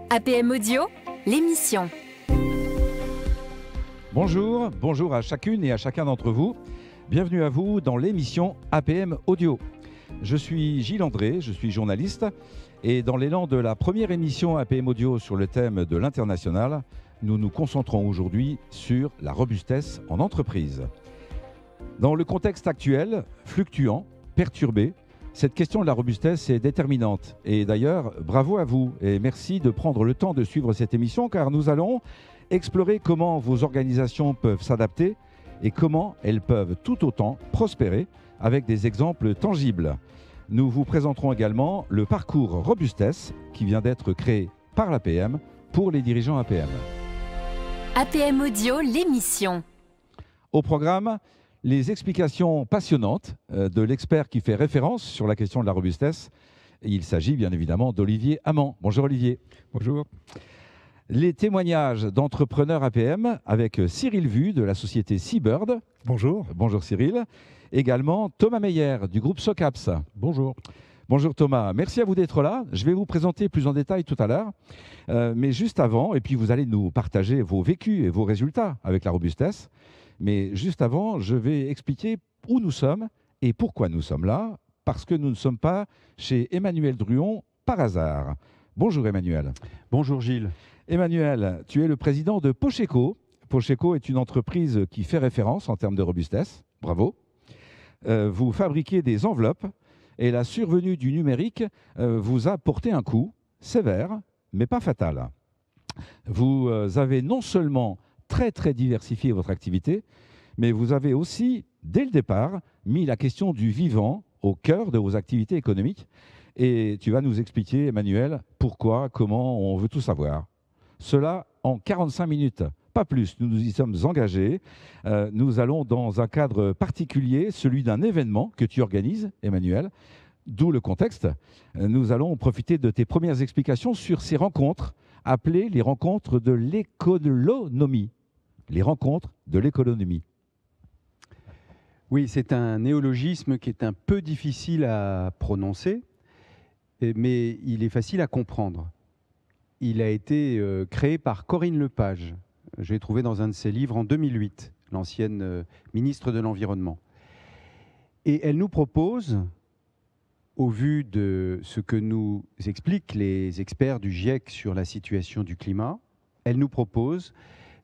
APM Audio, l'émission. Bonjour, bonjour à chacune et à chacun d'entre vous. Bienvenue à vous dans l'émission APM Audio. Je suis Gilles André, je suis journaliste et dans l'élan de la première émission APM Audio sur le thème de l'international, nous nous concentrons aujourd'hui sur la robustesse en entreprise. Dans le contexte actuel, fluctuant, perturbé, cette question de la robustesse est déterminante. Et d'ailleurs, bravo à vous et merci de prendre le temps de suivre cette émission car nous allons explorer comment vos organisations peuvent s'adapter et comment elles peuvent tout autant prospérer avec des exemples tangibles. Nous vous présenterons également le parcours Robustesse qui vient d'être créé par l'APM pour les dirigeants APM. APM Audio, l'émission. Au programme, les explications passionnantes de l'expert qui fait référence sur la question de la robustesse. Il s'agit bien évidemment d'Olivier Amand. Bonjour Olivier. Bonjour. Les témoignages d'entrepreneurs APM avec Cyril Vu de la société Seabird. Bonjour. Bonjour Cyril. Également Thomas Meyer du groupe Socaps. Bonjour. Bonjour Thomas, merci à vous d'être là. Je vais vous présenter plus en détail tout à l'heure. Mais juste avant, et puis vous allez nous partager vos vécus et vos résultats avec la robustesse. Mais juste avant, je vais expliquer où nous sommes et pourquoi nous sommes là. Parce que nous ne sommes pas chez Emmanuel Druon par hasard. Bonjour Emmanuel. Bonjour Gilles. Emmanuel, tu es le président de Pocheco. Pocheco est une entreprise qui fait référence en termes de robustesse. Bravo. Vous fabriquez des enveloppes et la survenue du numérique vous a porté un coup sévère, mais pas fatal. Vous avez non seulement très diversifié votre activité, mais vous avez aussi, dès le départ, mis la question du vivant au cœur de vos activités économiques. Et tu vas nous expliquer, Emmanuel, pourquoi, comment, on veut tout savoir. Cela en 45 minutes, pas plus. Nous nous y sommes engagés. Nous allons dans un cadre particulier, celui d'un événement que tu organises, Emmanuel, d'où le contexte. Nous allons profiter de tes premières explications sur ces rencontres, appelées les rencontres de l'économie. Les rencontres de l'économie. Oui, c'est un néologisme qui est un peu difficile à prononcer, mais il est facile à comprendre. Il a été créé par Corinne Lepage. Je l'ai trouvé dans un de ses livres en 2008, l'ancienne ministre de l'Environnement. Et elle nous propose, au vu de ce que nous expliquent les experts du GIEC sur la situation du climat, elle nous propose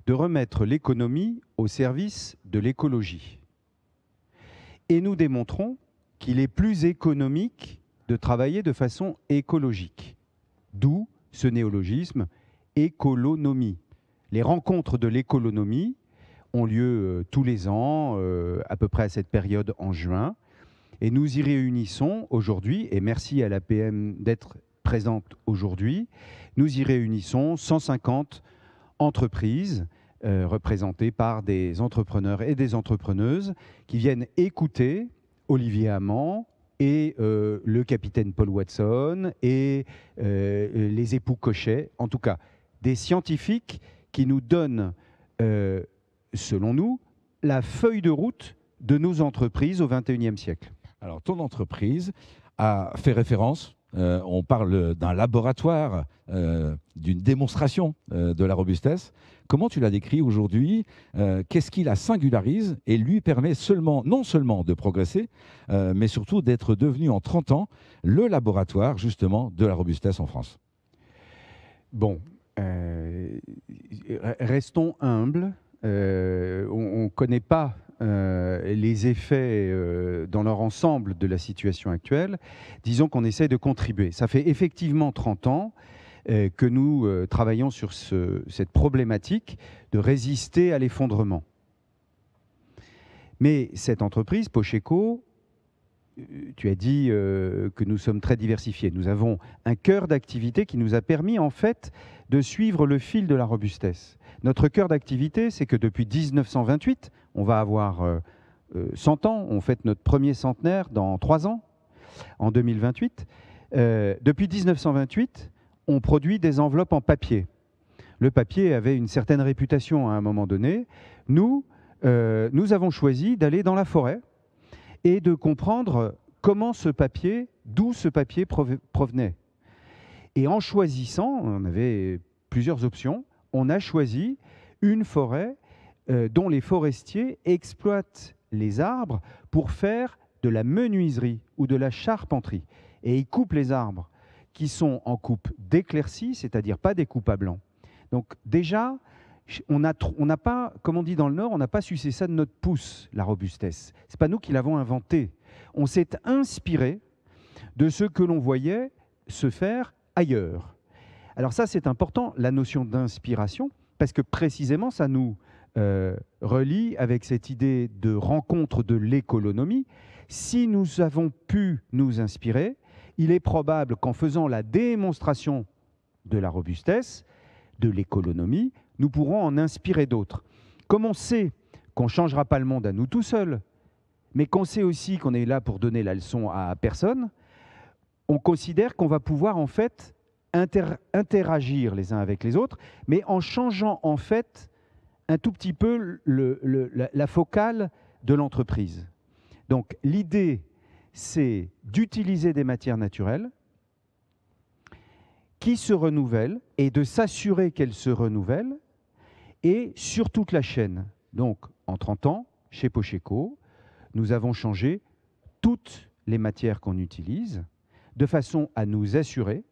de remettre l'économie au service de l'écologie. Et nous démontrons qu'il est plus économique de travailler de façon écologique. D'où ce néologisme écolonomie. Les rencontres de l'économie ont lieu tous les ans, à peu près à cette période en juin. Et nous y réunissons aujourd'hui, et merci à l'APM d'être présente aujourd'hui, nous y réunissons 150 entreprises représentées par des entrepreneurs et des entrepreneuses qui viennent écouter Olivier Amand et le capitaine Paul Watson et les époux Cochet, en tout cas des scientifiques qui nous donnent, selon nous, la feuille de route de nos entreprises au XXIe siècle. Alors ton entreprise a fait référence. On parle d'un laboratoire, d'une démonstration de la robustesse. Comment tu la décris aujourd'hui? Qu'est-ce qui la singularise et lui permet non seulement de progresser, mais surtout d'être devenu en 30 ans le laboratoire justement de la robustesse en France? Bon, restons humbles. On ne connaît pas les effets dans leur ensemble de la situation actuelle. Disons qu'on essaie de contribuer. Ça fait effectivement 30 ans que nous travaillons sur cette problématique de résister à l'effondrement. Mais cette entreprise, Pocheco, tu as dit que nous sommes très diversifiés. Nous avons un cœur d'activité qui nous a permis en fait de suivre le fil de la robustesse. Notre cœur d'activité, c'est que depuis 1928, on va avoir 100 ans, on fête notre premier centenaire dans 3 ans, en 2028. Depuis 1928, on produit des enveloppes en papier. Le papier avait une certaine réputation à un moment donné. Nous avons choisi d'aller dans la forêt et de comprendre comment ce papier, d'où ce papier provenait. Et en choisissant, on avait plusieurs options, on a choisi une forêt dont les forestiers exploitent les arbres pour faire de la menuiserie ou de la charpenterie. Et ils coupent les arbres qui sont en coupe d'éclaircie, c'est-à-dire pas des coupes à blanc. Donc déjà, on n'a pas, comme on dit dans le Nord, on n'a pas sucé ça de notre pouce, la robustesse. Ce n'est pas nous qui l'avons inventé. On s'est inspiré de ce que l'on voyait se faire ailleurs. Alors ça, c'est important, la notion d'inspiration, parce que précisément, ça nous relie avec cette idée de rencontre de l'économie. Si nous avons pu nous inspirer, il est probable qu'en faisant la démonstration de la robustesse, de l'économie, nous pourrons en inspirer d'autres. Comme on sait qu'on ne changera pas le monde à nous tout seuls, mais qu'on sait aussi qu'on est là pour donner la leçon à personne, on considère qu'on va pouvoir en fait interagir les uns avec les autres, mais en changeant en fait un tout petit peu la focale de l'entreprise. Donc l'idée, c'est d'utiliser des matières naturelles qui se renouvellent et de s'assurer qu'elles se renouvellent et sur toute la chaîne. Donc en 30 ans, chez Pocheco, nous avons changé toutes les matières qu'on utilise de façon à nous assurer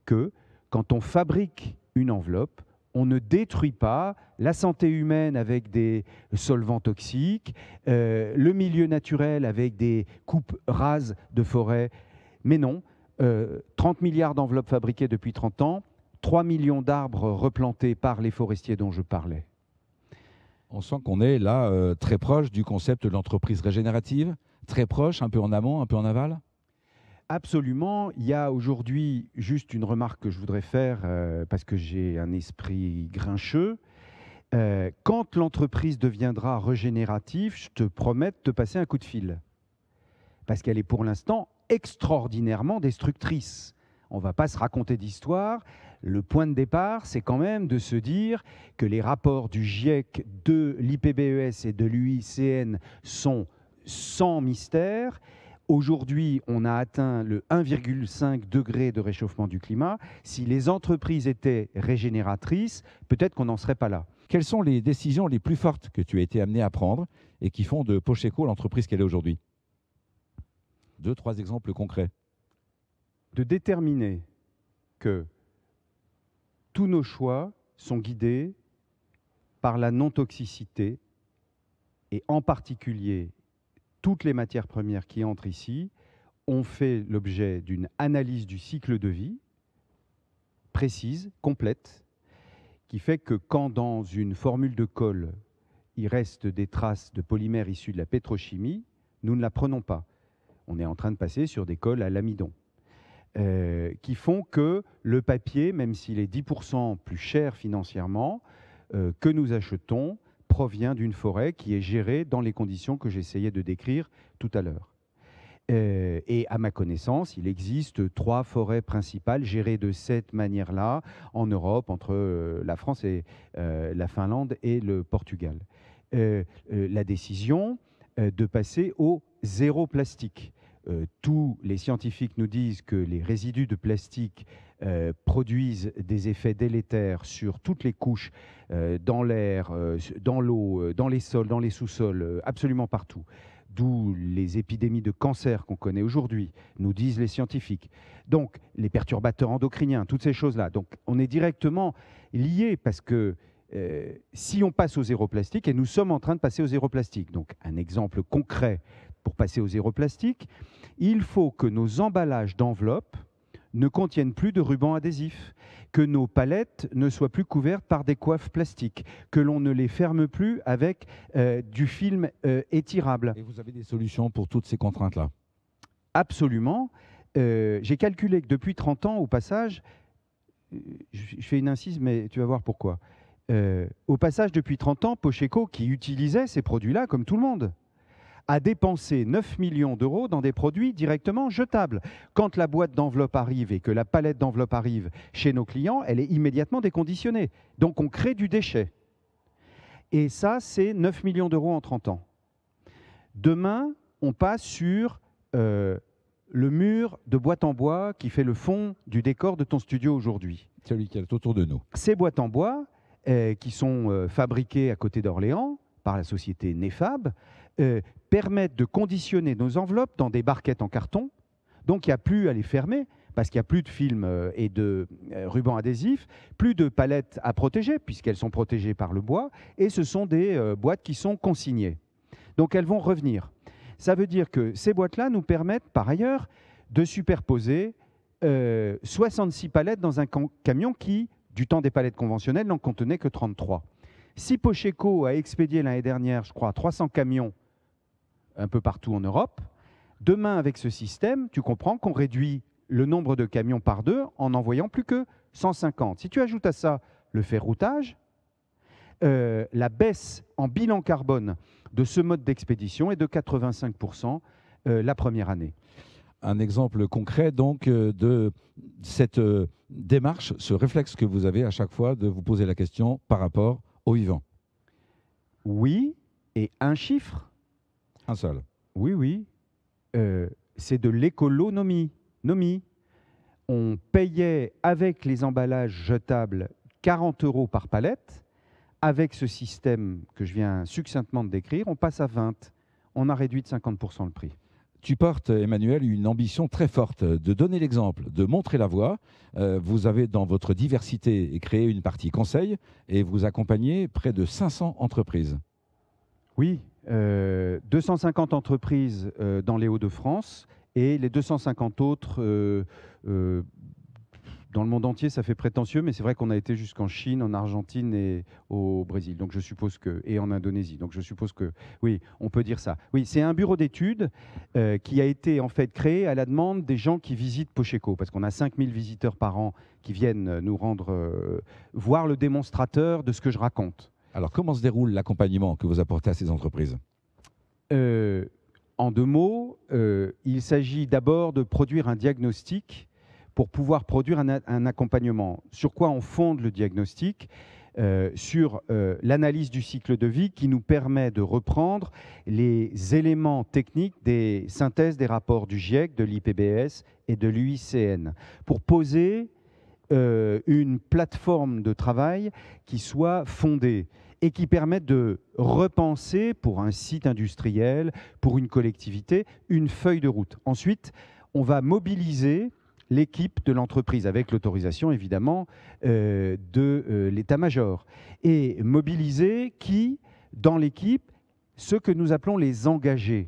que quand on fabrique une enveloppe, on ne détruit pas la santé humaine avec des solvants toxiques, le milieu naturel avec des coupes rases de forêt. Mais non, 30 milliards d'enveloppes fabriquées depuis 30 ans, 3 millions d'arbres replantés par les forestiers dont je parlais. On sent qu'on est là très proche du concept de l'entreprise régénérative, très proche, un peu en amont, un peu en aval. Absolument. Il y a aujourd'hui juste une remarque que je voudrais faire parce que j'ai un esprit grincheux. Quand l'entreprise deviendra régénérative, je te promets de te passer un coup de fil. Parce qu'elle est pour l'instant extraordinairement destructrice. On ne va pas se raconter d'histoire. Le point de départ, c'est quand même de se dire que les rapports du GIEC, de l'IPBES et de l'UICN sont sans mystère. Aujourd'hui, on a atteint le 1,5 degré de réchauffement du climat. Si les entreprises étaient régénératrices, peut-être qu'on n'en serait pas là. Quelles sont les décisions les plus fortes que tu as été amené à prendre et qui font de Pocheco l'entreprise qu'elle est aujourd'hui? 2, 3 exemples concrets. De déterminer que tous nos choix sont guidés par la non-toxicité et en particulier toutes les matières premières qui entrent ici ont fait l'objet d'une analyse du cycle de vie précise, complète, qui fait que quand dans une formule de colle, il reste des traces de polymères issus de la pétrochimie, nous ne la prenons pas. On est en train de passer sur des colles à l'amidon, qui font que le papier, même s'il est 10% plus cher financièrement, que nous achetons, provient d'une forêt qui est gérée dans les conditions que j'essayais de décrire tout à l'heure. Et à ma connaissance, il existe 3 forêts principales gérées de cette manière-là en Europe, entre la France et la Finlande et le Portugal. La décision de passer au zéro plastique. Tous les scientifiques nous disent que les résidus de plastique produisent des effets délétères sur toutes les couches, dans l'air, dans l'eau, dans les sols, dans les sous-sols, absolument partout. D'où les épidémies de cancer qu'on connaît aujourd'hui, nous disent les scientifiques. Donc, les perturbateurs endocriniens, toutes ces choses-là. Donc, on est directement liés parce que si on passe au zéro plastique, et nous sommes en train de passer au zéro plastique, donc un exemple concret pour passer au zéro plastique, il faut que nos emballages d'enveloppes ne contiennent plus de rubans adhésifs, que nos palettes ne soient plus couvertes par des coiffes plastiques, que l'on ne les ferme plus avec du film étirable. Et vous avez des solutions pour toutes ces contraintes-là? Absolument. J'ai calculé que depuis 30 ans, au passage, je fais une incise, mais tu vas voir pourquoi. Au passage, depuis 30 ans, Pocheco, qui utilisait ces produits-là, comme tout le monde, a dépensé 9 millions d'euros dans des produits directement jetables. Quand la boîte d'enveloppe arrive et que la palette d'enveloppe arrive chez nos clients, elle est immédiatement déconditionnée. Donc on crée du déchet. Et ça, c'est 9 millions d'euros en 30 ans. Demain, on passe sur le mur de boîte en bois qui fait le fond du décor de ton studio aujourd'hui. Celui qui est autour de nous. Ces boîtes en bois, qui sont fabriquées à côté d'Orléans par la société Nefab, permettent de conditionner nos enveloppes dans des barquettes en carton. Donc, il n'y a plus à les fermer parce qu'il n'y a plus de film et de ruban adhésif, plus de palettes à protéger puisqu'elles sont protégées par le bois, et ce sont des boîtes qui sont consignées. Donc, elles vont revenir. Ça veut dire que ces boîtes-là nous permettent, par ailleurs, de superposer 66 palettes dans un camion qui, du temps des palettes conventionnelles, n'en contenait que 33. Si Pocheco a expédié l'année dernière, je crois, 300 camions un peu partout en Europe, demain, avec ce système, tu comprends qu'on réduit le nombre de camions par 2 en n'envoyant plus que 150. Si tu ajoutes à ça le ferroutage, la baisse en bilan carbone de ce mode d'expédition est de 85% la première année. Un exemple concret donc de cette démarche, ce réflexe que vous avez à chaque fois de vous poser la question par rapport au vivant. Oui, et un chiffre. Un seul. Oui, oui. C'est de l'écolonomie. On payait avec les emballages jetables 40 € par palette. Avec ce système que je viens succinctement de décrire, on passe à 20. On a réduit de 50% le prix. Tu portes, Emmanuel, une ambition très forte de donner l'exemple, de montrer la voie. Vous avez dans votre diversité créé une partie conseil et vous accompagnez près de 500 entreprises. Oui, 250 entreprises dans les Hauts-de-France et les 250 autres dans le monde entier. Ça fait prétentieux, mais c'est vrai qu'on a été jusqu'en Chine, en Argentine et au Brésil, donc je suppose que, et en Indonésie. Donc je suppose que, oui, on peut dire ça. Oui, c'est un bureau d'études qui a été en fait créé à la demande des gens qui visitent Pocheco, parce qu'on a 5000 visiteurs par an qui viennent nous rendre voir le démonstrateur de ce que je raconte. Alors, comment se déroule l'accompagnement que vous apportez à ces entreprises ? En 2 mots, il s'agit d'abord de produire un diagnostic pour pouvoir produire un accompagnement. Sur quoi on fonde le diagnostic ? Sur l'analyse du cycle de vie qui nous permet de reprendre les éléments techniques des synthèses des rapports du GIEC, de l'IPBES et de l'UICN, pour poser une plateforme de travail qui soit fondée et qui permette de repenser pour un site industriel, pour une collectivité, une feuille de route. Ensuite, on va mobiliser l'équipe de l'entreprise, avec l'autorisation évidemment de l'état-major. Et mobiliser qui, dans l'équipe, ceux que nous appelons les engagés.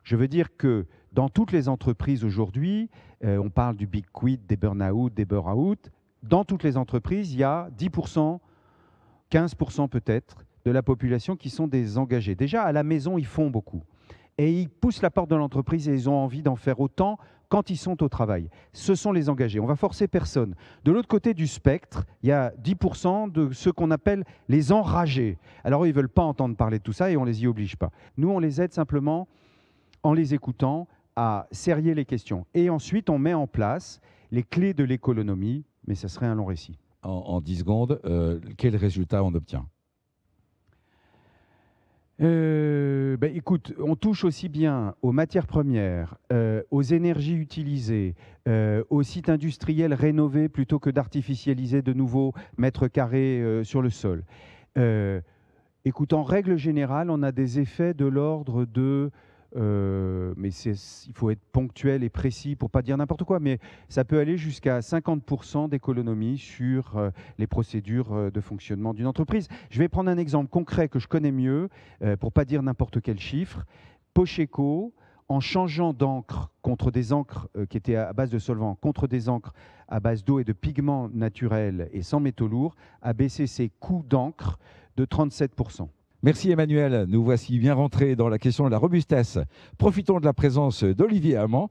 Je veux dire que dans toutes les entreprises aujourd'hui, on parle du big quit, des burn-out, des burn-out. Dans toutes les entreprises, il y a 10%, 15% peut-être, de la population qui sont des engagés. Déjà, à la maison, ils font beaucoup. Et ils poussent la porte de l'entreprise et ils ont envie d'en faire autant quand ils sont au travail. Ce sont les engagés. On va forcer personne. De l'autre côté du spectre, il y a 10% de ceux qu'on appelle les enragés. Alors, eux, ils ne veulent pas entendre parler de tout ça et on ne les y oblige pas. Nous, on les aide simplement en les écoutant à serrer les questions. Et ensuite, on met en place les clés de l'économie, mais ce serait un long récit. En 10 secondes, quel résultat on obtient ? Écoute, on touche aussi bien aux matières premières, aux énergies utilisées, aux sites industriels rénovés plutôt que d'artificialiser de nouveaux mètres carrés sur le sol. Écoute, en règle générale, on a des effets de l'ordre de... mais il faut être ponctuel et précis pour ne pas dire n'importe quoi, mais ça peut aller jusqu'à 50% d'économie sur les procédures de fonctionnement d'une entreprise. Je vais prendre un exemple concret que je connais mieux, pour ne pas dire n'importe quel chiffre. Pocheco, en changeant d'encre contre des encres qui étaient à base de solvants, contre des encres à base d'eau et de pigments naturels et sans métaux lourds, a baissé ses coûts d'encre de 37%. Merci Emmanuel, nous voici bien rentrés dans la question de la robustesse. Profitons de la présence d'Olivier Amand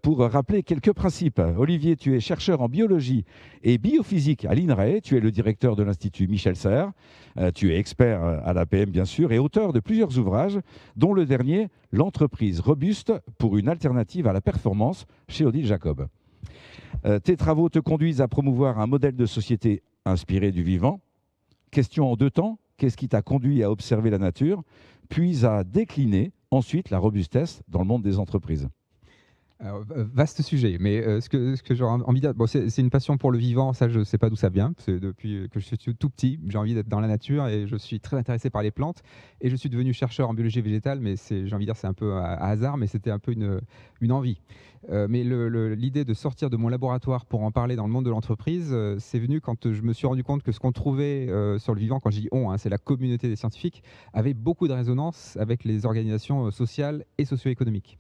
pour rappeler quelques principes. Olivier, tu es chercheur en biologie et biophysique à l'INRAE, tu es le directeur de l'Institut Michel Serres, tu es expert à l'APM bien sûr et auteur de plusieurs ouvrages, dont le dernier, L'entreprise robuste pour une alternative à la performance chez Odile Jacob. Tes travaux te conduisent à promouvoir un modèle de société inspiré du vivant. Question en 2 temps. Qu'est-ce qui t'a conduit à observer la nature, puis à décliner ensuite la robustesse dans le monde des entreprises ? Alors, vaste sujet, mais ce que j'aurais envie de dire, bon, c'est une passion pour le vivant, ça je ne sais pas d'où ça vient, c'est depuis que je suis tout petit, j'ai envie d'être dans la nature et je suis très intéressé par les plantes et je suis devenu chercheur en biologie végétale, mais j'ai envie de dire c'est un peu à hasard, mais c'était un peu une envie. Mais l'idée de sortir de mon laboratoire pour en parler dans le monde de l'entreprise, c'est venu quand je me suis rendu compte que ce qu'on trouvait sur le vivant, quand je dis on, hein, c'est la communauté des scientifiques, avait beaucoup de résonance avec les organisations sociales et socio-économiques.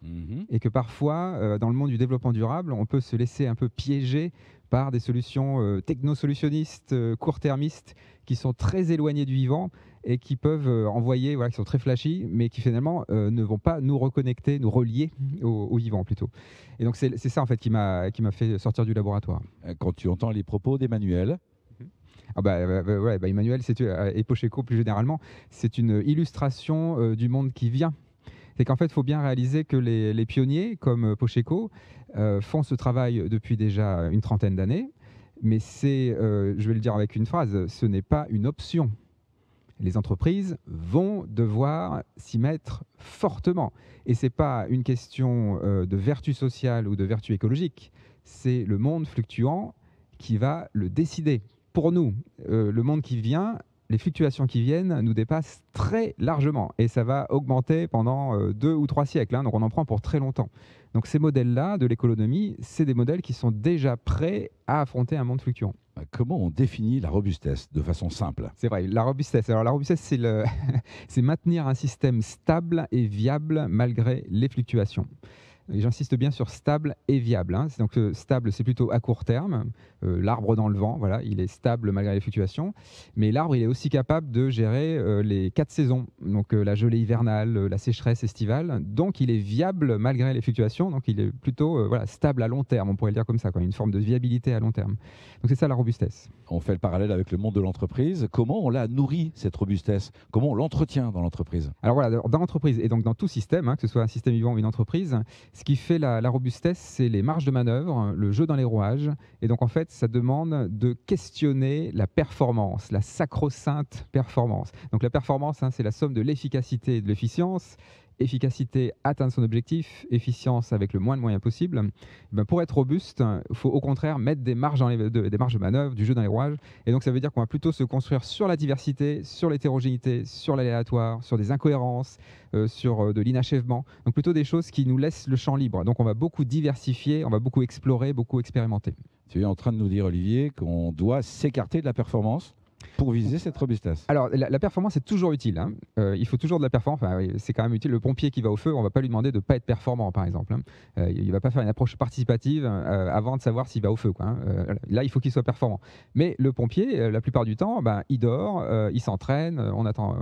Et que parfois, dans le monde du développement durable, on peut se laisser un peu piéger par des solutions technosolutionnistes, court-termistes, qui sont très éloignées du vivant et qui peuvent envoyer, voilà, qui sont très flashy, mais qui finalement ne vont pas nous reconnecter, nous relier au vivant plutôt. Et donc c'est ça en fait qui m'a fait sortir du laboratoire. Quand tu entends les propos d'Emmanuel, Ah ouais, Emmanuel, et Pocheco plus généralement, c'est une illustration du monde qui vient. C'est qu'en fait, il faut bien réaliser que les pionniers, comme Pocheco, font ce travail depuis déjà une trentaine d'années, mais je vais le dire avec une phrase, ce n'est pas une option. Les entreprises vont devoir s'y mettre fortement. Et ce n'est pas une question de vertu sociale ou de vertu écologique, c'est le monde fluctuant qui va le décider. Pour nous, le monde qui vient, les fluctuations qui viennent nous dépassent très largement et ça va augmenter pendant 2 ou 3 siècles, hein, donc on en prend pour très longtemps. Donc ces modèles-là de l'économie, c'est des modèles qui sont déjà prêts à affronter un monde fluctuant. comment on définit la robustesse de façon simple? C'est vrai, la robustesse. Alors la robustesse, c'est maintenir un système stable et viable malgré les fluctuations. Et j'insiste bien sur stable et viable, hein. Donc stable, c'est plutôt à court terme. L'arbre dans le vent, voilà, il est stable malgré les fluctuations. Mais l'arbre, il est aussi capable de gérer les 4 saisons. Donc la gelée hivernale, la sécheresse estivale. Donc il est viable malgré les fluctuations. Donc il est plutôt voilà, stable à long terme, on pourrait le dire comme ça, quoi, une forme de viabilité à long terme. Donc c'est ça la robustesse. On fait le parallèle avec le monde de l'entreprise. Comment on la nourrit, cette robustesse? Comment on l'entretient dans l'entreprise? Alors voilà, dans l'entreprise et donc dans tout système, hein, que ce soit un système vivant ou une entreprise, ce qui fait la robustesse, c'est les marges de manœuvre, le jeu dans les rouages. Et donc en fait, ça demande de questionner la performance, la sacro-sainte performance. Donc la performance, hein, c'est la somme de l'efficacité et de l'efficience. Efficacité, atteindre son objectif, efficience avec le moins de moyens possible. Ben pour être robuste, il faut au contraire mettre des marges de manœuvre, du jeu dans les rouages. Et donc ça veut dire qu'on va plutôt se construire sur la diversité, sur l'hétérogénéité, sur l'aléatoire, sur des incohérences, sur de l'inachèvement. Donc plutôt des choses qui nous laissent le champ libre. Donc on va beaucoup diversifier, on va beaucoup explorer, beaucoup expérimenter. Tu es en train de nous dire, Olivier, qu'on doit s'écarter de la performance pour viser cette robustesse. Alors, la performance est toujours utile, hein. Il faut toujours de la performance. Enfin, oui, c'est quand même utile. Le pompier qui va au feu, on ne va pas lui demander de ne pas être performant, par exemple, hein. Il ne va pas faire une approche participative avant de savoir s'il va au feu, quoi, hein. Là, il faut qu'il soit performant. Mais le pompier, la plupart du temps, il dort, il s'entraîne, on attend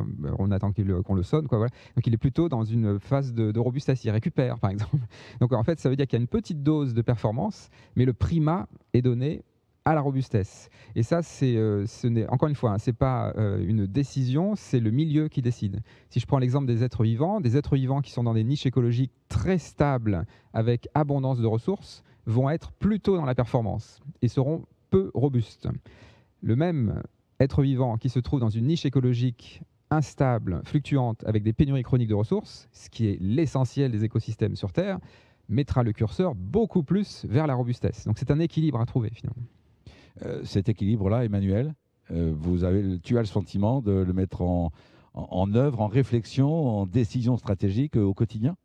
qu'on le sonne, quoi, voilà. Donc, il est plutôt dans une phase de robustesse. Il récupère, par exemple. Donc, en fait, ça veut dire qu'il y a une petite dose de performance, mais le primat est donné à la robustesse. Et ça, ce n'est, encore une fois, hein, c'est pas une décision, c'est le milieu qui décide. Si je prends l'exemple des êtres vivants qui sont dans des niches écologiques très stables, avec abondance de ressources, vont être plutôt dans la performance et seront peu robustes. Le même être vivant qui se trouve dans une niche écologique instable, fluctuante, avec des pénuries chroniques de ressources, ce qui est l'essentiel des écosystèmes sur Terre, mettra le curseur beaucoup plus vers la robustesse. Donc c'est un équilibre à trouver finalement. Cet équilibre-là, Emmanuel, tu as le sentiment de le mettre en œuvre, en réflexion, en décision stratégique au quotidien?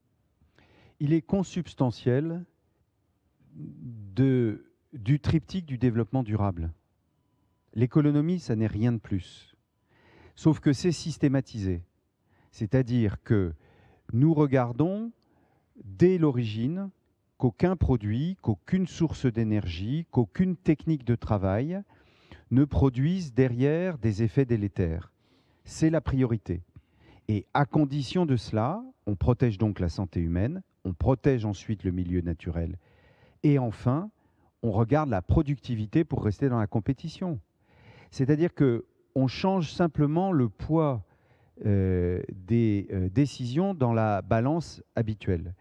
Il est consubstantiel du triptyque du développement durable. L'économie, ça n'est rien de plus. Sauf que c'est systématisé. C'est-à-dire que nous regardons dès l'origine qu'aucun produit, qu'aucune source d'énergie, qu'aucune technique de travail ne produise derrière des effets délétères. C'est la priorité. Et à condition de cela, on protège donc la santé humaine, on protège ensuite le milieu naturel. Et enfin, on regarde la productivité pour rester dans la compétition. C'est-à-dire qu'on change simplement le poids des décisions dans la balance habituelle.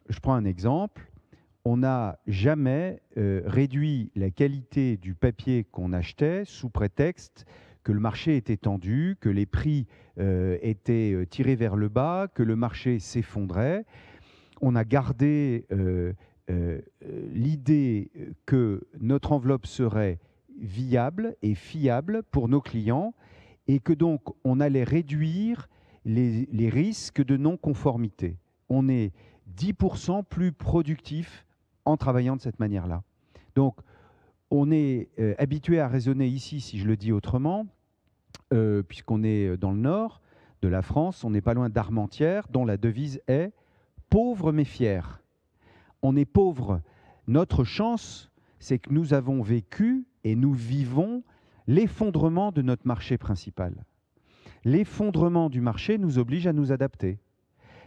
Je prends un exemple. On n'a jamais réduit la qualité du papier qu'on achetait sous prétexte que le marché était tendu, que les prix étaient tirés vers le bas, que le marché s'effondrait. on a gardé l'idée que notre enveloppe serait viable et fiable pour nos clients et que donc on allait réduire les risques de non-conformité. On est 10% plus productif en travaillant de cette manière-là. Donc, on est habitué à raisonner ici, si je le dis autrement, puisqu'on est dans le nord de la France, on n'est pas loin d'Armentières, dont la devise est « pauvre mais fier ». On est pauvre. Notre chance, c'est que nous avons vécu et nous vivons l'effondrement de notre marché principal. L'effondrement du marché nous oblige à nous adapter.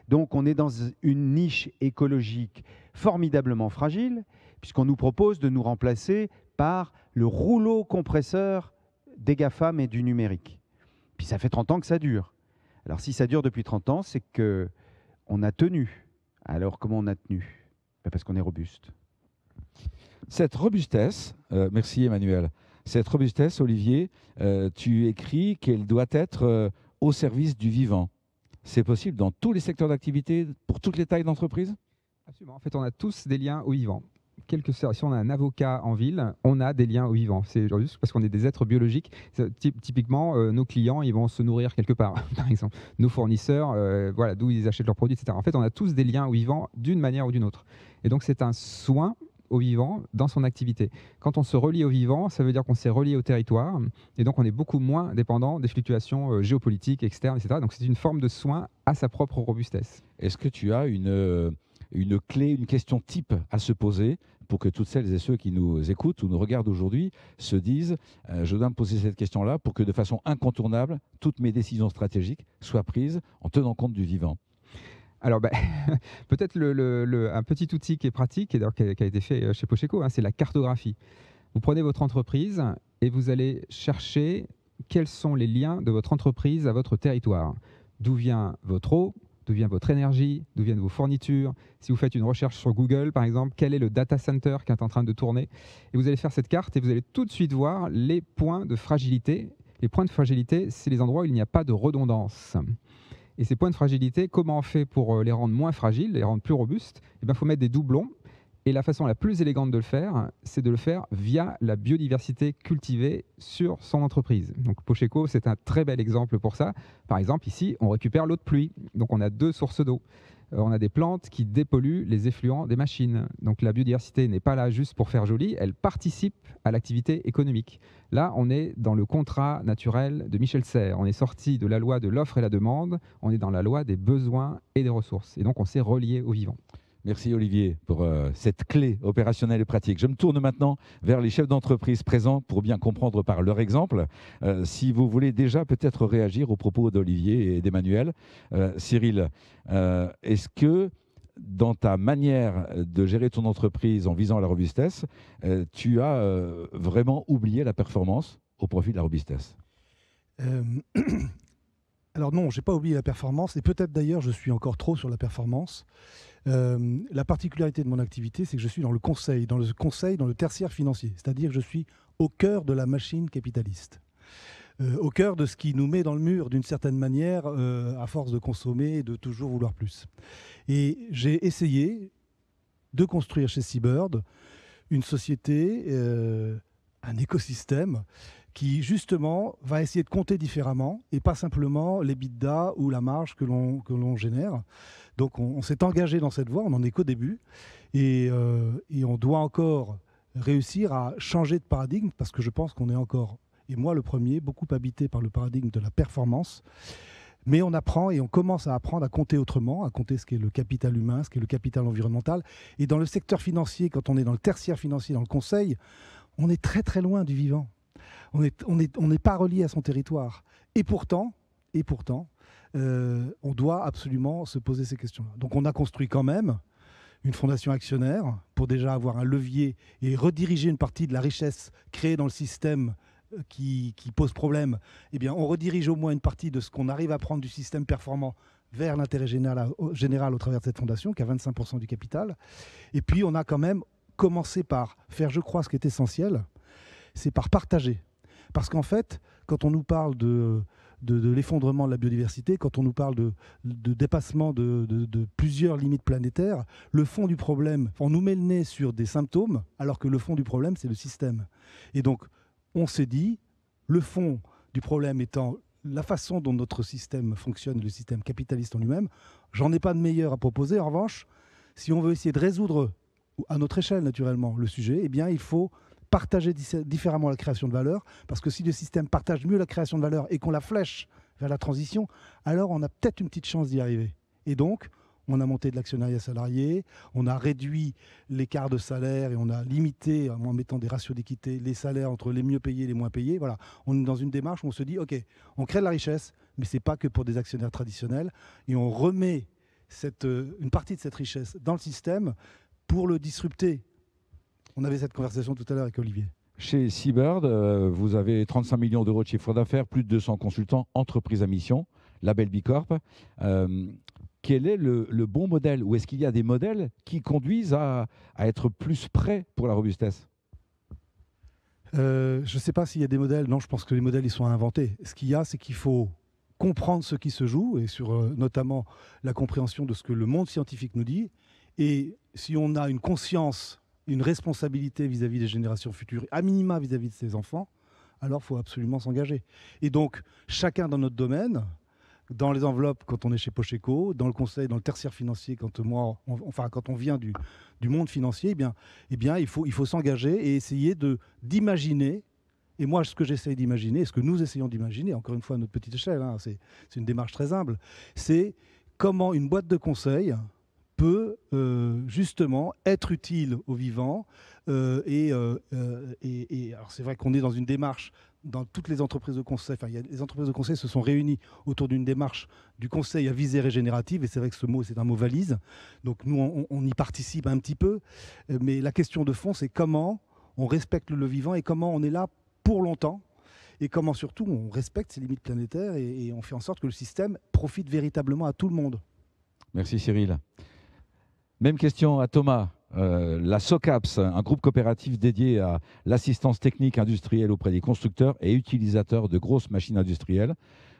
Donc on est dans une niche écologique formidablement fragile, puisqu'on nous propose de nous remplacer par le rouleau compresseur des GAFAM et du numérique. Puis ça fait 30 ans que ça dure. Alors si ça dure depuis 30 ans, c'est qu'on a tenu. Alors comment on a tenu? Parce qu'on est robuste. Cette robustesse, merci Emmanuel, cette robustesse, Olivier, tu écris qu'elle doit être au service du vivant. C'est possible dans tous les secteurs d'activité, pour toutes les tailles d'entreprise? Absolument. En fait, on a tous des liens au vivant. Si on a un avocat en ville, on a des liens au vivant. C'est juste parce qu'on est des êtres biologiques. Typiquement, nos clients, ils vont se nourrir quelque part, par exemple. Nos fournisseurs, voilà, d'où ils achètent leurs produits, etc. En fait, on a tous des liens au vivant d'une manière ou d'une autre. Et donc, c'est un soin au vivant dans son activité. Quand on se relie au vivant, ça veut dire qu'on s'est relié au territoire et donc on est beaucoup moins dépendant des fluctuations géopolitiques, externes, etc. Donc c'est une forme de soin à sa propre robustesse. Est-ce que tu as une clé, une question type à se poser pour que toutes celles et ceux qui nous écoutent ou nous regardent aujourd'hui se disent je dois me poser cette question-là pour que de façon incontournable, toutes mes décisions stratégiques soient prises en tenant compte du vivant? Alors, peut-être un petit outil qui est pratique, et qui a été fait chez Pocheco, c'est la cartographie. Vous prenez votre entreprise et vous allez chercher quels sont les liens de votre entreprise à votre territoire. D'où vient votre eau? D'où vient votre énergie? D'où viennent vos fournitures? Si vous faites une recherche sur Google, par exemple, quel est le data center qui est en train de tourner? Et vous allez faire cette carte et vous allez tout de suite voir les points de fragilité. Les points de fragilité, c'est les endroits où il n'y a pas de redondance. Et ces points de fragilité, comment on fait pour les rendre moins fragiles, les rendre plus robustes? Il faut mettre des doublons. Et la façon la plus élégante de le faire, c'est de le faire via la biodiversité cultivée sur son entreprise. Donc Pocheco, c'est un très bel exemple pour ça. Par exemple, ici, on récupère l'eau de pluie. Donc on a 2 sources d'eau. On a des plantes qui dépolluent les effluents des machines. Donc la biodiversité n'est pas là juste pour faire joli, elle participe à l'activité économique. Là, on est dans le contrat naturel de Michel Serres. On est sorti de la loi de l'offre et la demande, on est dans la loi des besoins et des ressources. Et donc on s'est relié au vivant. Merci Olivier pour cette clé opérationnelle et pratique. Je me tourne maintenant vers les chefs d'entreprise présents pour bien comprendre par leur exemple. Si vous voulez déjà peut-être réagir aux propos d'Olivier et d'Emmanuel. Cyril, est-ce que dans ta manière de gérer ton entreprise en visant la robustesse, tu as vraiment oublié la performance au profit de la robustesse? Alors non, je n'ai pas oublié la performance et peut-être d'ailleurs je suis encore trop sur la performance. La particularité de mon activité, c'est que je suis dans le conseil, dans le tertiaire financier, c'est-à-dire que je suis au cœur de la machine capitaliste, au cœur de ce qui nous met dans le mur d'une certaine manière, à force de consommer et de toujours vouloir plus. Et j'ai essayé de construire chez Seabird une société, un écosystème qui justement va essayer de compter différemment et pas simplement l'EBITDA ou la marge que l'on génère. Donc on s'est engagé dans cette voie, on n'en est qu'au début et on doit encore réussir à changer de paradigme parce que je pense qu'on est encore, et moi le premier, beaucoup habité par le paradigme de la performance. Mais on apprend et on commence à apprendre à compter autrement, à compter ce qu'est le capital humain, ce qu'est le capital environnemental. Et dans le secteur financier, quand on est dans le tertiaire financier, dans le conseil, on est très très loin du vivant. On n'est pas relié à son territoire. Et pourtant, on doit absolument se poser ces questions-là. Donc on a construit quand même une fondation actionnaire pour déjà avoir un levier et rediriger une partie de la richesse créée dans le système qui pose problème. Eh bien, on redirige au moins une partie de ce qu'on arrive à prendre du système performant vers l'intérêt général au travers de cette fondation qui a 25% du capital. Et puis on a quand même commencé par faire, je crois, ce qui est essentiel, c'est par partager. Parce qu'en fait, quand on nous parle de l'effondrement de la biodiversité, quand on nous parle de dépassement de plusieurs limites planétaires, le fond du problème, on nous met le nez sur des symptômes, alors que le fond du problème, c'est le système. Et donc, on s'est dit, le fond du problème étant la façon dont notre système fonctionne, le système capitaliste en lui-même, j'en ai pas de meilleur à proposer. En revanche, si on veut essayer de résoudre, à notre échelle naturellement, le sujet, eh bien, il faut partager différemment la création de valeur, parce que si le système partage mieux la création de valeur et qu'on la flèche vers la transition, alors on a peut-être une petite chance d'y arriver. Et donc, on a monté de l'actionnariat salarié, on a réduit l'écart de salaire et on a limité, en mettant des ratios d'équité, les salaires entre les mieux payés et les moins payés. Voilà, on est dans une démarche où on se dit, OK, on crée de la richesse, mais ce n'est pas que pour des actionnaires traditionnels, et on remet une partie de cette richesse dans le système pour le disrupter. On avait cette conversation tout à l'heure avec Olivier. Chez Seabird, vous avez 35 millions d'euros de chiffre d'affaires, plus de 200 consultants, entreprise à mission, label Bicorp. Quel est le bon modèle? Ou est-ce qu'il y a des modèles qui conduisent à être plus prêts pour la robustesse? Je ne sais pas s'il y a des modèles. Non, je pense que les modèles, ils sont à inventer. Ce qu'il y a, c'est qu'il faut comprendre ce qui se joue, et sur notamment la compréhension de ce que le monde scientifique nous dit. Et si on a une conscience, une responsabilité vis-à-vis des générations futures, à minima vis-à-vis de ses enfants, alors il faut absolument s'engager. Et donc, chacun dans notre domaine, dans les enveloppes quand on est chez Pocheco, dans le conseil, dans le tertiaire financier, quand on vient du monde financier, eh bien, il faut s'engager et essayer d'imaginer. Et moi, ce que j'essaye d'imaginer, ce que nous essayons d'imaginer, encore une fois à notre petite échelle, hein, c'est une démarche très humble, c'est comment une boîte de conseil peut justement être utile aux vivants. Alors c'est vrai qu'on est dans une démarche dans toutes les entreprises de conseil. Enfin, les entreprises de conseil se sont réunies autour d'une démarche du conseil à visée régénérative. Et c'est vrai que ce mot, c'est un mot valise. Donc nous, on y participe un petit peu. Mais la question de fond, c'est comment on respecte le vivant et comment on est là pour longtemps. Et comment surtout on respecte ses limites planétaires et on fait en sorte que le système profite véritablement à tout le monde. Merci Cyril. Même question à Thomas. La SOCAPS, un groupe coopératif dédié à l'assistance technique industrielle auprès des constructeurs et utilisateurs de grosses machines industrielles.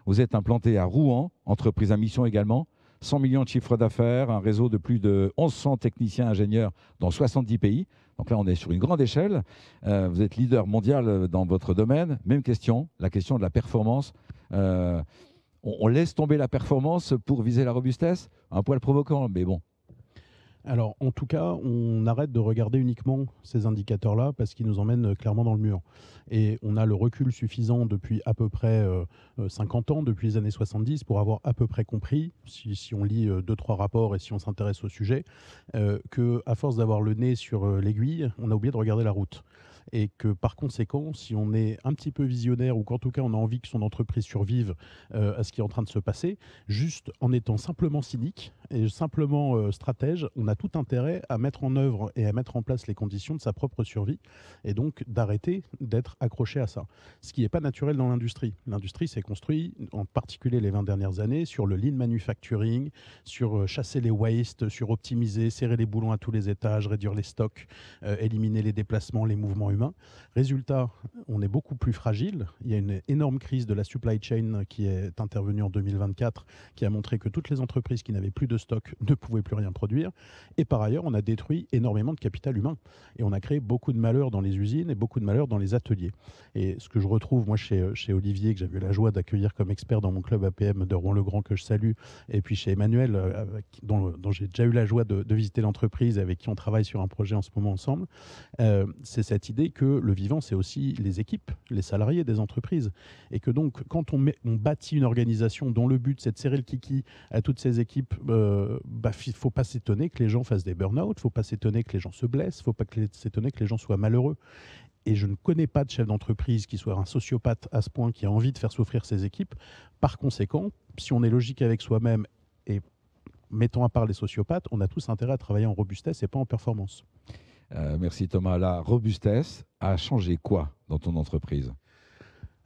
Vous êtes implanté à Rouen, entreprise à mission également, 100 millions de chiffre d'affaires, un réseau de plus de 1100 techniciens ingénieurs dans 70 pays. Donc là, on est sur une grande échelle. Vous êtes leader mondial dans votre domaine. Même question, la question de la performance. On laisse tomber la performance pour viser la robustesse? Un poil provoquant, mais bon. Alors, en tout cas, on arrête de regarder uniquement ces indicateurs-là parce qu'ils nous emmènent clairement dans le mur. Et on a le recul suffisant depuis à peu près 50 ans, depuis les années 70, pour avoir à peu près compris, si on lit 2-3 rapports et si on s'intéresse au sujet, qu'à force d'avoir le nez sur l'aiguille, on a oublié de regarder la route. Et que par conséquent, si on est un petit peu visionnaire ou qu'en tout cas on a envie que son entreprise survive à ce qui est en train de se passer, juste en étant simplement cynique et simplement stratège, on a tout intérêt à mettre en œuvre et à mettre en place les conditions de sa propre survie et donc d'arrêter d'être accroché à ça. Ce qui n'est pas naturel dans l'industrie. L'industrie s'est construite, en particulier les 20 dernières années, sur le lean manufacturing, sur chasser les wastes, sur optimiser, serrer les boulons à tous les étages, réduire les stocks, éliminer les déplacements, les mouvements humains. Résultat, on est beaucoup plus fragile. Il y a une énorme crise de la supply chain qui est intervenue en 2024, qui a montré que toutes les entreprises qui n'avaient plus de stock ne pouvaient plus rien produire. Et par ailleurs, on a détruit énormément de capital humain. Et on a créé beaucoup de malheurs dans les usines et beaucoup de malheurs dans les ateliers. Et ce que je retrouve, moi, chez Olivier, que j'avais eu la joie d'accueillir comme expert dans mon club APM de Rouen-le-Grand, que je salue, et puis chez Emmanuel, dont j'ai déjà eu la joie de visiter l'entreprise, avec qui on travaille sur un projet en ce moment ensemble, c'est cette idée que le vivant, c'est aussi les équipes, les salariés des entreprises. Et que donc, quand on bâtit une organisation dont le but, c'est de serrer le kiki à toutes ces équipes, il ne faut pas s'étonner que les gens fassent des burn-out, il ne faut pas s'étonner que les gens se blessent, il ne faut pas s'étonner que les gens soient malheureux. Et je ne connais pas de chef d'entreprise qui soit un sociopathe à ce point, qui a envie de faire souffrir ses équipes. Par conséquent, si on est logique avec soi-même et mettons à part les sociopathes, on a tous intérêt à travailler en robustesse et pas en performance. Merci Thomas. La robustesse a changé quoi dans ton entreprise ?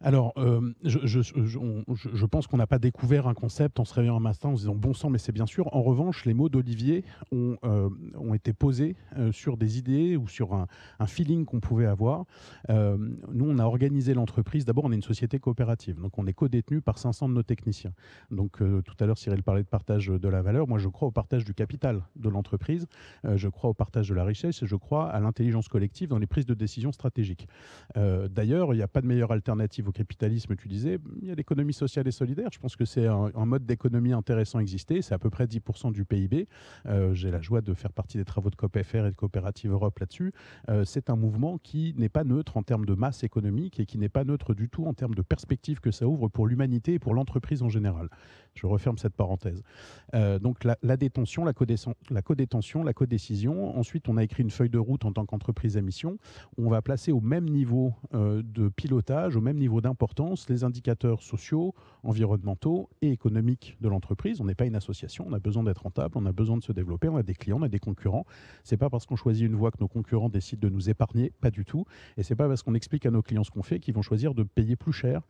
Alors, je pense qu'on n'a pas découvert un concept en se réveillant un matin en se disant bon sang, mais c'est bien sûr. En revanche, les mots d'Olivier ont été posés sur des idées ou sur un feeling qu'on pouvait avoir. Nous, on a organisé l'entreprise. D'abord, on est une société coopérative, donc on est co-détenu par 500 de nos techniciens. Donc, tout à l'heure, Cyril parlait de partage de la valeur. Moi, je crois au partage du capital de l'entreprise. Je crois au partage de la richesse et je crois à l'intelligence collective dans les prises de décision stratégiques. D'ailleurs, il n'y a pas de meilleure alternative au capitalisme, tu disais. Il y a l'économie sociale et solidaire. Je pense que c'est un mode d'économie intéressant à exister. C'est à peu près 10% du PIB. J'ai la joie de faire partie des travaux de COPFR et de Coopérative Europe là-dessus. C'est un mouvement qui n'est pas neutre en termes de masse économique et qui n'est pas neutre du tout en termes de perspectives que ça ouvre pour l'humanité et pour l'entreprise en général. Je referme cette parenthèse. Donc la détention, la codétention, la codécision. Ensuite, on a écrit une feuille de route en tant qu'entreprise à mission. On va placer au même niveau de pilotage, au même niveau d'importance, les indicateurs sociaux, environnementaux et économiques de l'entreprise. On n'est pas une association, on a besoin d'être rentable, on a besoin de se développer, on a des clients, on a des concurrents. C'est pas parce qu'on choisit une voie que nos concurrents décident de nous épargner, pas du tout. Et c'est pas parce qu'on explique à nos clients ce qu'on fait qu'ils vont choisir de payer plus cher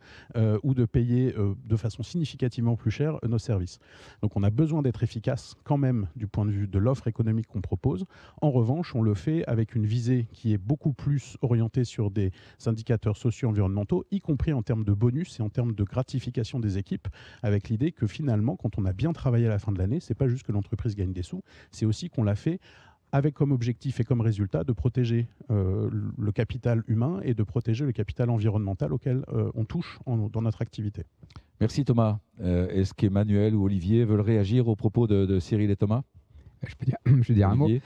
ou de payer de façon significativement plus chère nos services. Donc on a besoin d'être efficace quand même du point de vue de l'offre économique qu'on propose. En revanche, on le fait avec une visée qui est beaucoup plus orientée sur des indicateurs socio-environnementaux, y compris en termes de bonus et en termes de gratification des équipes, avec l'idée que finalement, quand on a bien travaillé à la fin de l'année, c'est pas juste que l'entreprise gagne des sous, c'est aussi qu'on l'a fait avec comme objectif et comme résultat de protéger le capital humain et de protéger le capital environnemental auquel on touche dans notre activité. Merci Thomas. Est-ce qu'Emmanuel ou Olivier veulent réagir aux propos de Cyril et Thomas ? Je peux dire un mot. Olivier.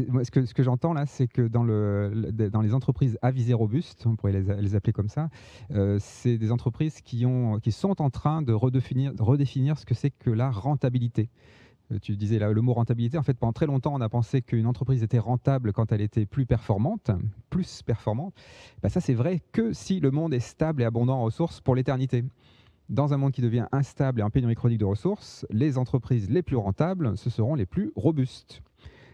Moi, ce que j'entends là, c'est que dans les entreprises à visée robuste, on pourrait les appeler comme ça, c'est des entreprises qui sont en train de redéfinir ce que c'est que la rentabilité. Tu disais là, le mot rentabilité, en fait, pendant très longtemps, on a pensé qu'une entreprise était rentable quand elle était plus performante. Ben, ça, c'est vrai que si le monde est stable et abondant en ressources pour l'éternité. Dans un monde qui devient instable et en pénurie chronique de ressources, les entreprises les plus rentables, ce seront les plus robustes.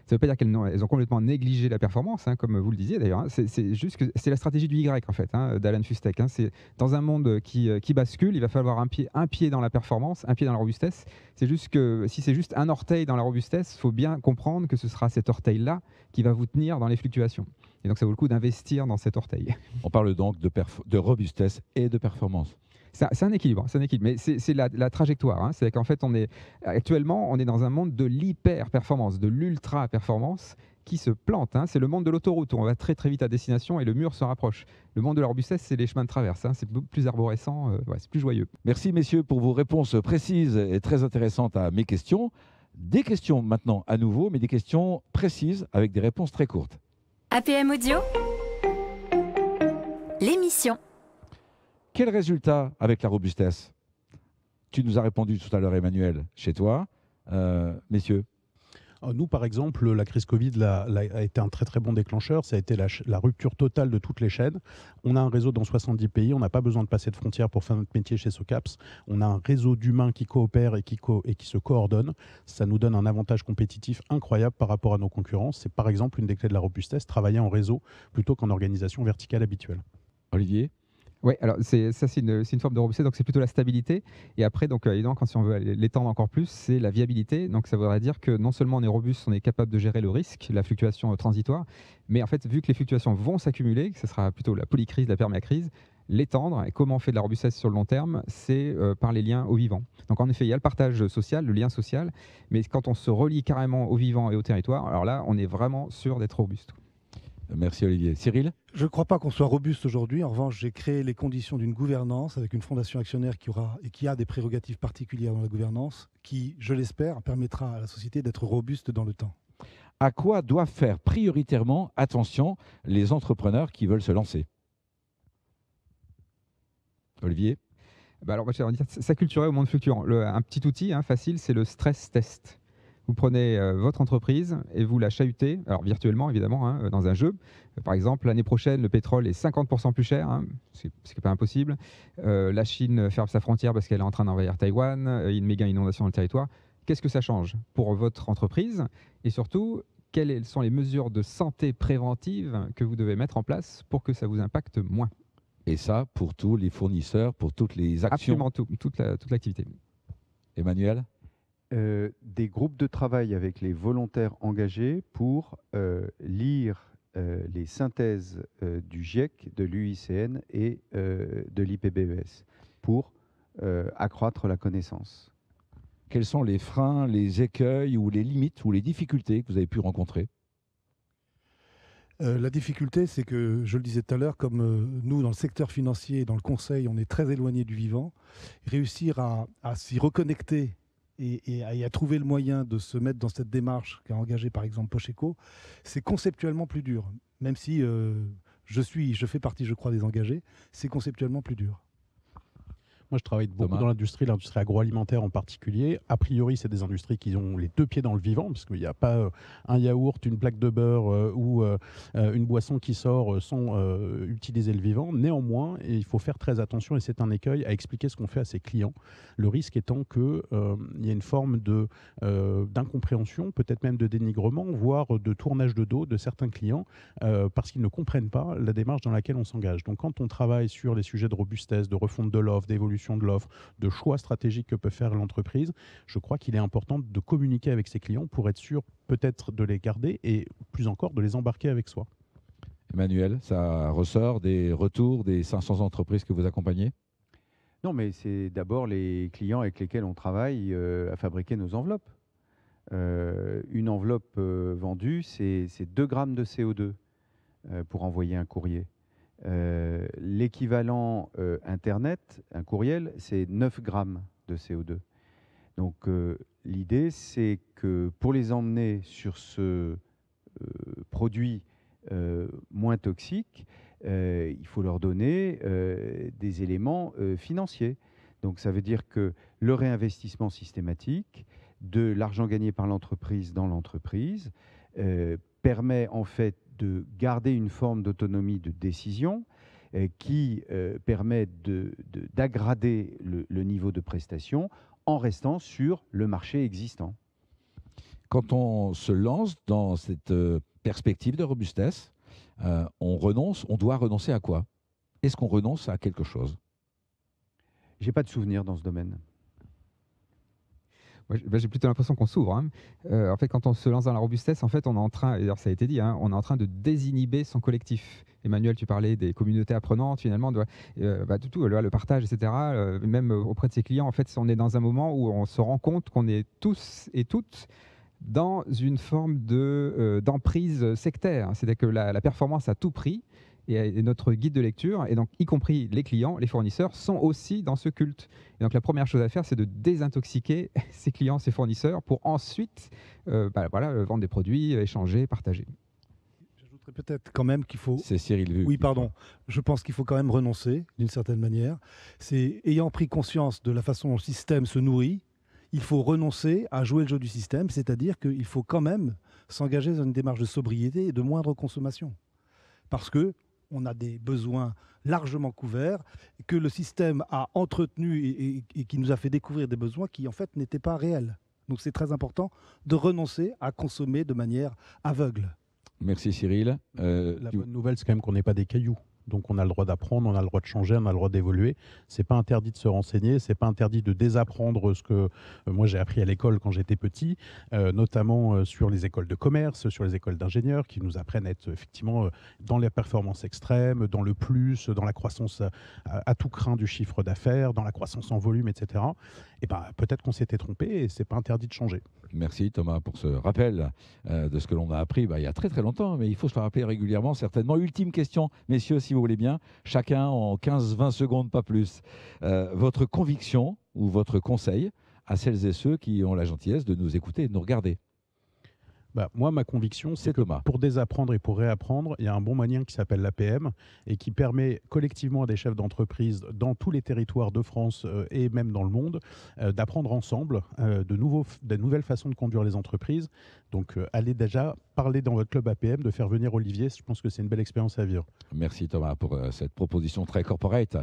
Ça ne veut pas dire qu'elles ont complètement négligé la performance, hein, comme vous le disiez d'ailleurs. Hein. C'est juste que c'est la stratégie du Y, en fait, hein, d'Alan Fustek. Hein. C'est dans un monde qui bascule, il va falloir un pied dans la performance, un pied dans la robustesse. C'est juste que si c'est juste un orteil dans la robustesse, il faut bien comprendre que ce sera cet orteil-là qui va vous tenir dans les fluctuations. Et donc ça vaut le coup d'investir dans cet orteil. On parle donc de robustesse et de performance. C'est un équilibre, mais c'est la trajectoire. Hein. C'est qu'en fait, actuellement, on est dans un monde de l'hyper-performance, de l'ultra-performance qui se plante. Hein. C'est le monde de l'autoroute où on va très très vite à destination et le mur se rapproche. Le monde de la robustesse, c'est les chemins de traverse. Hein. C'est plus arborescent, c'est plus joyeux. Merci messieurs pour vos réponses précises et très intéressantes à mes questions. Des questions maintenant à nouveau, mais des questions précises avec des réponses très courtes. APM Audio, l'émission. Quel résultat avec la robustesse ? Tu nous as répondu tout à l'heure, Emmanuel, chez toi. Messieurs ? Nous, par exemple, la crise Covid a été un très très bon déclencheur. Ça a été la rupture totale de toutes les chaînes. On a un réseau dans 70 pays. On n'a pas besoin de passer de frontières pour faire notre métier chez Socaps. On a un réseau d'humains qui coopèrent et qui se coordonnent. Ça nous donne un avantage compétitif incroyable par rapport à nos concurrents. C'est par exemple une des clés de la robustesse, travailler en réseau plutôt qu'en organisation verticale habituelle. Olivier ? Oui, alors c'est une forme de robustesse, donc c'est plutôt la stabilité. Et après, donc évidemment, quand si on veut l'étendre encore plus, c'est la viabilité. Donc ça voudrait dire que non seulement on est robuste, on est capable de gérer le risque, la fluctuation transitoire, mais en fait, vu que les fluctuations vont s'accumuler, que ce sera plutôt la polycrise, la permacrise, l'étendre, et comment on fait de la robustesse sur le long terme, c'est par les liens au vivant. Donc en effet, il y a le partage social, le lien social, mais quand on se relie carrément au vivant et au territoire, alors là, on est vraiment sûr d'être robuste. Merci Olivier. Cyril ? Je ne crois pas qu'on soit robuste aujourd'hui. En revanche, j'ai créé les conditions d'une gouvernance avec une fondation actionnaire qui a des prérogatives particulières dans la gouvernance qui, je l'espère, permettra à la société d'être robuste dans le temps. À quoi doivent faire prioritairement attention les entrepreneurs qui veulent se lancer ? Olivier ? Alors, je vais dire, s'acculturer au monde fluctuant. Un petit outil facile, c'est le stress test. Vous prenez votre entreprise et vous la chahutez, alors virtuellement évidemment, dans un jeu. Par exemple, l'année prochaine, le pétrole est 50% plus cher, ce qui n'est pas impossible. La Chine ferme sa frontière parce qu'elle est en train d'envahir Taïwan, une méga inondation dans le territoire. Qu'est-ce que ça change pour votre entreprise ? Et surtout, quelles sont les mesures de santé préventive que vous devez mettre en place pour que ça vous impacte moins ? Et ça, pour tous les fournisseurs, pour toutes les actions. Absolument tout, toute l'activité. Emmanuel? Des groupes de travail avec les volontaires engagés pour lire les synthèses du GIEC, de l'UICN et de l'IPBES pour accroître la connaissance. Quels sont les freins, les écueils ou les limites ou les difficultés que vous avez pu rencontrer? La difficulté, c'est que, je le disais tout à l'heure, comme nous, dans le secteur financier et dans le conseil, on est très éloigné du vivant, réussir à s'y reconnecter et à trouver le moyen de se mettre dans cette démarche qu'a engagée par exemple Pocheco, c'est conceptuellement plus dur. Même si je fais partie, je crois, des engagés, c'est conceptuellement plus dur. Moi, je travaille beaucoup Thomas. dans l'industrie agroalimentaire en particulier. A priori, c'est des industries qui ont les deux pieds dans le vivant, parce qu'il n'y a pas un yaourt, une plaque de beurre ou une boisson qui sort sans utiliser le vivant. Néanmoins, il faut faire très attention, et c'est un écueil, à expliquer ce qu'on fait à ses clients. Le risque étant qu'il y a une forme d'incompréhension, peut-être même de dénigrement, voire de tournage de dos de certains clients, parce qu'ils ne comprennent pas la démarche dans laquelle on s'engage. Donc, quand on travaille sur les sujets de robustesse, de refonte de l'offre, d'évolution de l'offre, de choix stratégiques que peut faire l'entreprise, je crois qu'il est important de communiquer avec ses clients pour être sûr peut-être de les garder et plus encore de les embarquer avec soi. Emmanuel, ça ressort des retours des 500 entreprises que vous accompagnez? Non, mais c'est d'abord les clients avec lesquels on travaille à fabriquer nos enveloppes. Une enveloppe vendue, c'est 2 grammes de CO2 pour envoyer un courrier. L'équivalent Internet, un courriel, c'est 9 grammes de CO2. Donc l'idée, c'est que pour les emmener sur ce produit moins toxique, il faut leur donner des éléments financiers. Donc ça veut dire que le réinvestissement systématique de l'argent gagné par l'entreprise dans l'entreprise permet en fait de garder une forme d'autonomie de décision qui permet d'aggrader le niveau de prestation en restant sur le marché existant. Quand on se lance dans cette perspective de robustesse, on doit renoncer à quoi? Est-ce qu'on renonce à quelque chose? J'ai pas de souvenir dans ce domaine. Moi, j'ai plutôt l'impression qu'on s'ouvre. En fait, quand on se lance dans la robustesse, en fait, on est en train, et d'ailleurs ça a été dit, on est en train de désinhiber son collectif. Emmanuel, tu parlais des communautés apprenantes, finalement, le partage, etc. Même auprès de ses clients, en fait, on est dans un moment où on se rend compte qu'on est tous et toutes dans une forme d'emprise sectaire. C'est-à-dire que la performance à tout prix et notre guide de lecture, et donc y compris les clients, les fournisseurs, sont aussi dans ce culte. Et donc la première chose à faire, c'est de désintoxiquer ces clients, ces fournisseurs, pour ensuite vendre des produits, échanger, partager. J'ajouterais peut-être quand même qu'il faut... C'est Cyril Vu. Oui, pardon. Je pense qu'il faut quand même renoncer, d'une certaine manière. C'est ayant pris conscience de la façon dont le système se nourrit, il faut renoncer à jouer le jeu du système, c'est-à-dire qu'il faut quand même s'engager dans une démarche de sobriété et de moindre consommation. Parce que on a des besoins largement couverts, que le système a entretenus et qui nous a fait découvrir des besoins qui en fait n'étaient pas réels. Donc c'est très important de renoncer à consommer de manière aveugle. Merci Cyril. La bonne nouvelle, c'est quand même qu'on n'est pas des cailloux. Donc on a le droit d'apprendre, on a le droit de changer, on a le droit d'évoluer. C'est pas interdit de se renseigner, c'est pas interdit de désapprendre ce que moi j'ai appris à l'école quand j'étais petit, notamment sur les écoles de commerce, sur les écoles d'ingénieurs qui nous apprennent à être effectivement dans les performances extrêmes, dans le plus, dans la croissance à tout crin du chiffre d'affaires, dans la croissance en volume, etc. Et ben peut-être qu'on s'était trompé et c'est pas interdit de changer. Merci Thomas pour ce rappel de ce que l'on a appris il y a très très longtemps, mais il faut se le rappeler régulièrement certainement. Ultime question, messieurs, si vous voulez bien, chacun en 15-20 secondes, pas plus. Votre conviction ou votre conseil à celles et ceux qui ont la gentillesse de nous écouter et de nous regarder? Moi, ma conviction, c'est que Thomas. pour désapprendre et pour réapprendre, il y a un bon moyen qui s'appelle l'APM et qui permet collectivement à des chefs d'entreprise dans tous les territoires de France et même dans le monde d'apprendre ensemble de nouvelles façons de conduire les entreprises. Donc, allez déjà parler dans votre club APM, de faire venir Olivier. Je pense que c'est une belle expérience à vivre. Merci Thomas pour cette proposition très corporate.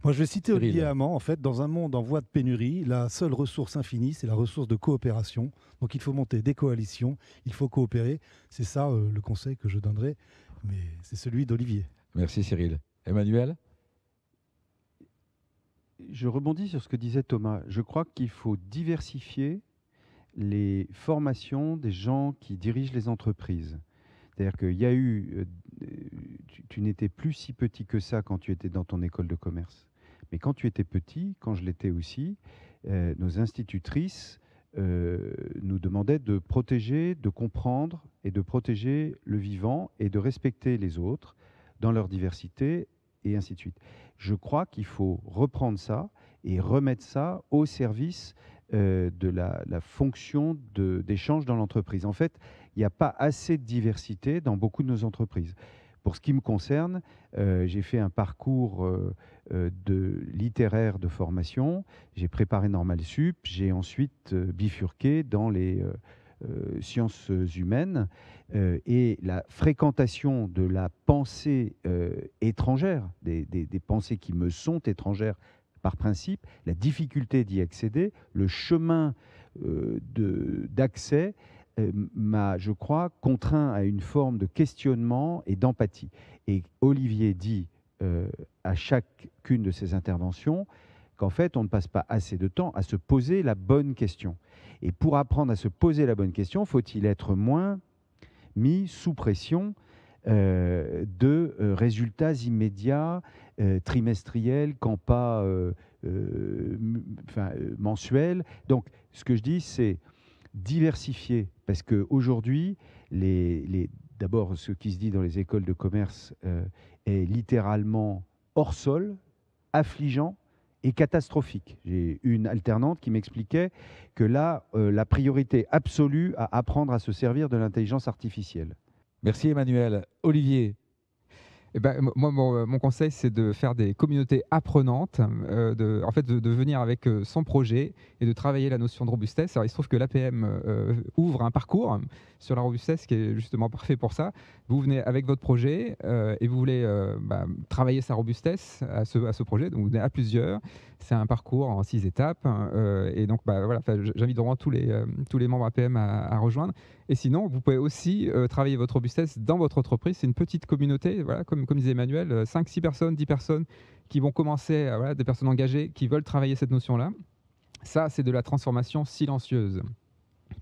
Moi, je vais citer Cyril. Olivier Hamant. En fait, dans un monde en voie de pénurie, la seule ressource infinie, c'est la ressource de coopération. Donc, il faut monter des coalitions, il faut coopérer. C'est ça le conseil que je donnerai, mais c'est celui d'Olivier. Merci Cyril. Emmanuel? Je rebondis sur ce que disait Thomas. Je crois qu'il faut diversifier les formations des gens qui dirigent les entreprises. C'est-à-dire qu'il y a eu... tu n'étais plus si petit que ça quand tu étais dans ton école de commerce. Mais quand tu étais petit, quand je l'étais aussi, nos institutrices nous demandaient de protéger, de comprendre et de protéger le vivant et de respecter les autres dans leur diversité et ainsi de suite. Je crois qu'il faut reprendre ça et remettre ça au service de la fonction d'échange dans l'entreprise. En fait, il n'y a pas assez de diversité dans beaucoup de nos entreprises. Pour ce qui me concerne, j'ai fait un parcours littéraire de formation, j'ai préparé Normal Sup, j'ai ensuite bifurqué dans les sciences humaines et la fréquentation de la pensée étrangère, des pensées qui me sont étrangères par principe, la difficulté d'y accéder, le chemin d'accès m'a, je crois, contraint à une forme de questionnement et d'empathie. Et Olivier dit à chacune de ses interventions qu'en fait, on ne passe pas assez de temps à se poser la bonne question. Et pour apprendre à se poser la bonne question, faut-il être moins mis sous pression de résultats immédiats, trimestriels, quand pas mensuels. Donc, ce que je dis, c'est diversifier, parce qu'aujourd'hui, d'abord, ce qui se dit dans les écoles de commerce est littéralement hors sol, affligeant et catastrophique. J'ai une alternante qui m'expliquait que là, la priorité absolue à apprendre à se servir de l'intelligence artificielle. Merci Emmanuel. Olivier. Eh ben, moi, mon conseil, c'est de faire des communautés apprenantes, de venir avec son projet et de travailler la notion de robustesse. Alors, il se trouve que l'APM ouvre un parcours sur la robustesse qui est justement parfait pour ça. Vous venez avec votre projet et vous voulez travailler sa robustesse à ce projet. Donc, vous venez à plusieurs. C'est un parcours en 6 étapes. Et donc, voilà, j'invite vraiment tous les membres APM à rejoindre. Et sinon, vous pouvez aussi travailler votre robustesse dans votre entreprise. C'est une petite communauté, voilà, comme disait Emmanuel, 5-6 personnes, 10 personnes qui vont commencer, des personnes engagées qui veulent travailler cette notion-là. Ça, c'est de la transformation silencieuse.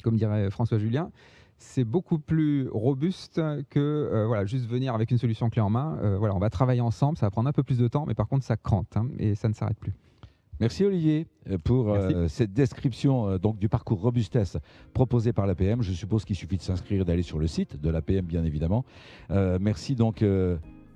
Comme dirait François Julien, c'est beaucoup plus robuste que juste venir avec une solution clé en main. On va travailler ensemble, ça va prendre un peu plus de temps, mais par contre, ça crante et ça ne s'arrête plus. Merci Olivier pour cette description donc, du parcours robustesse proposé par l'APM. Je suppose qu'il suffit de s'inscrire et d'aller sur le site de l'APM, bien évidemment. Merci donc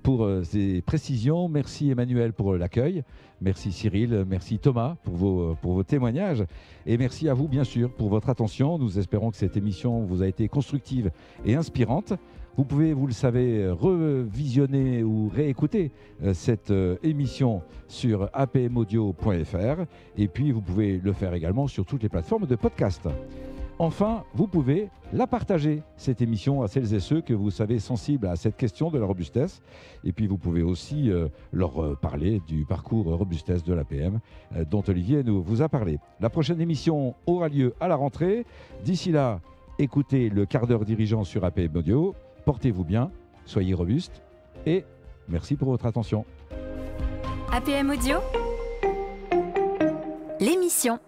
pour ces précisions. Merci Emmanuel pour l'accueil. Merci Cyril, merci Thomas pour vos témoignages. Et merci à vous, bien sûr, pour votre attention. Nous espérons que cette émission vous a été constructive et inspirante. Vous pouvez, vous le savez, revisionner ou réécouter cette émission sur apmaudio.fr et puis vous pouvez le faire également sur toutes les plateformes de podcast. Enfin, vous pouvez la partager, cette émission, à celles et ceux que vous savez sensibles à cette question de la robustesse. Et puis vous pouvez aussi leur parler du parcours robustesse de l'APM dont Olivier vous a parlé. La prochaine émission aura lieu à la rentrée. D'ici là, écoutez le quart d'heure dirigeant sur APM Audio. Portez-vous bien, soyez robustes et merci pour votre attention. APM Audio, l'émission.